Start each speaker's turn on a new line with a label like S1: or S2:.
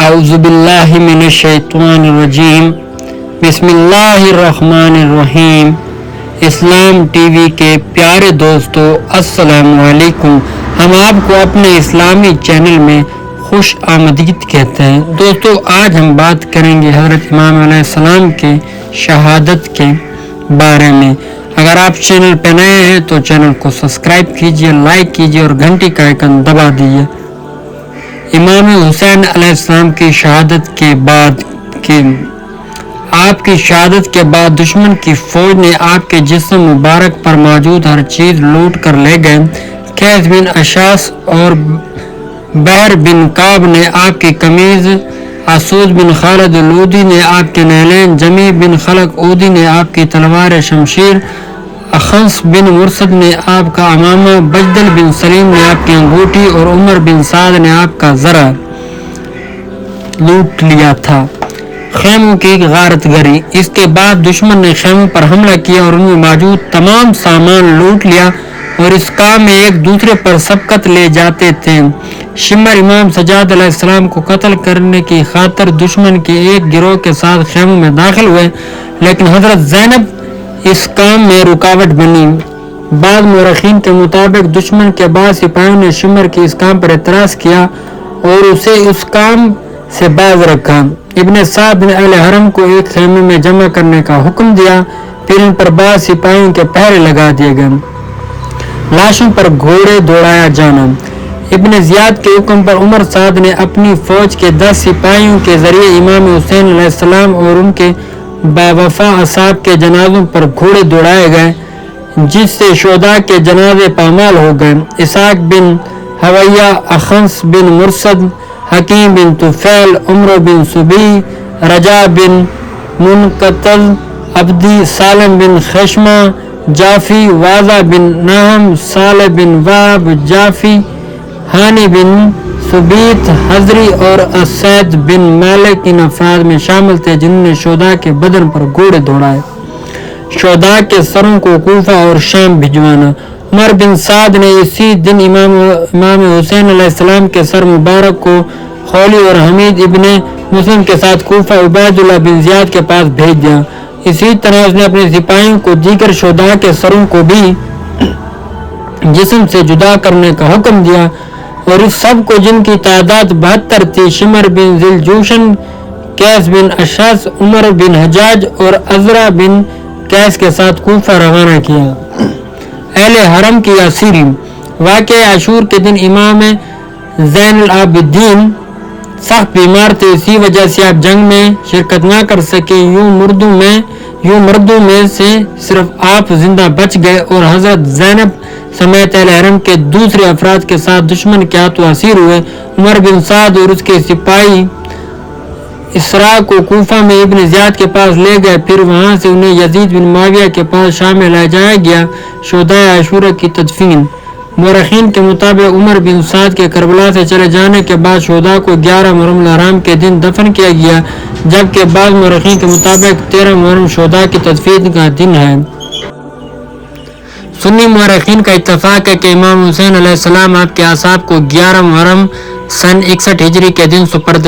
S1: اعوذ باللہ من الشیطان الرجیم بسم اللہ الرحمن الرحیم۔ اسلام ٹی وی کے پیارے دوستو السلام علیکم۔ ہم آپ کو اپنے اسلامی چینل میں خوش آمدید کہتے ہیں۔ دوستو آج ہم بات کریں گے حضرت امام علیہ السلام کے شہادت کے بارے میں۔ اگر آپ چینل پہ نئے ہیں تو چینل کو سبسکرائب کیجئے، لائک کیجئے اور گھنٹی کا آئیکن دبا دیجئے۔ امام حسین علیہ السلام کی شہادت کے بعد آپ کی شہادت کے بعد دشمن کی فوج نے آپ کے جسم مبارک پر موجود ہر چیز لوٹ کر لے گئے۔ قیس بن اشعث اور بحر بن کعب نے آپ کی قمیض، اسود بن خالد لودی نے آپ کے نعلین، جمی بن خلق اودی نے آپ کی تلوار شمشیر، اخنس بن مرصد نے آپ کا امامہ، بجدل بن سلیم نے آپ کی انگوٹھی اور عمر بن سعد نے آپ کا زرہ لوٹ لیا تھا۔ خیموں کی غارت گری۔ اس کے بعد دشمن نے خیموں پر حملہ کیا اور ان میں موجود تمام سامان لوٹ لیا اور اس کام میں ایک دوسرے پر سبقت لے جاتے تھے۔ شمر امام سجاد علیہ السلام کو قتل کرنے کی خاطر دشمن کے ایک گروہ کے ساتھ خیموں میں داخل ہوئے، لیکن حضرت زینب اس کام میں رکاوٹ بنی۔ بعض مورخین کے مطابق دشمن کے بعض سپاہیوں نے شمر کے اس کام پر اعتراض کیا اور اسے اس کام سے باز رکھا۔ ابن سعد نے اہل حرم کو ایک خیمے میں جمع کرنے کا حکم دیا، پھر ان پر بعض سپاہیوں کے پہرے لگا دیے گئے۔ لاشوں پر گھوڑے دوڑایا جانا۔ ابن زیاد کے حکم پر عمر سعد نے اپنی فوج کے 10 سپاہیوں کے ذریعے امام حسین علیہ السلام اور ان کے باوفا اصحاب کے جنازوں پر گھوڑے دوڑائے گئے، جس سے شہداء کے جنازے پامال ہو گئے۔ اسحاق بن حویہ، اخنس بن مرصد، حکیم بن طفیل، عمر بن سبی، رجا بن منقطع، عبدی، سالم بن خشمہ، جعفی، واضح بن نہم، صالح بن واب، جعفی، ہانی بن سبیت، حضری اور اسید بن مالک ان افراد میں شامل تھے جنہوں نے شہداء کے بدن پر گھوڑے دوڑائے۔ شہداء کے سروں کو کوفہ اور شام بھجوانا۔ عمر بن سعد نے اسی دن امام حسین علیہ السلام کے سر مبارک کو خولی اور حمید ابن مسلم کے ساتھ کوفہ عبید اللہ بن زیاد کے پاس بھیج دیا۔ اسی طرح اس نے اپنے سپاہیوں کو دیگر شہداء کے سروں کو بھی جسم سے جدا کرنے کا حکم دیا اور اس سب کو، جن کی تعداد 72 تھی، شمر بن ذی الجوشن، قیس بن اشعث، عمر بن حجاج اور عزرا بن قیس کے ساتھ کوفہ روانہ کیا۔ اہل حرم کی اسیری۔ واقعہ عاشور کے دن امام زین العابدین سخت بیمار تھے، اسی وجہ سے آپ جنگ میں شرکت نہ کر سکے۔ یوں مردوں میں سے صرف آپ زندہ بچ گئے اور حضرت زینب سمیت اہل حرم کے دوسرے افراد کے ساتھ دشمن کے ہاتھوں اسیر ہوئے۔ عمر بن سعد اور اس کے سپاہی اسرا کو کوفہ میں ابن زیاد کے پاس لے گئے، پھر وہاں سے انہیں یزید بن معاویہ کے پاس شام میں لے جایا گیا۔ شہداء عاشورہ کی تدفین۔ مورخین کے مطابق عمر بن سعد کے کربلا سے چلے جانے کے بعد شہداء کو 11 محرم الحرام کے دن دفن کیا گیا، جبکہ بعض مورخین کے مطابق 13 محرم شہداء کی تدفین کا دن ہے۔ سنی مورخین کا اتفاق ہے کہ امام حسین علیہ السلام آپ کے اصحاب کو 11 محرم سن 61 ہجری کے دن سپرد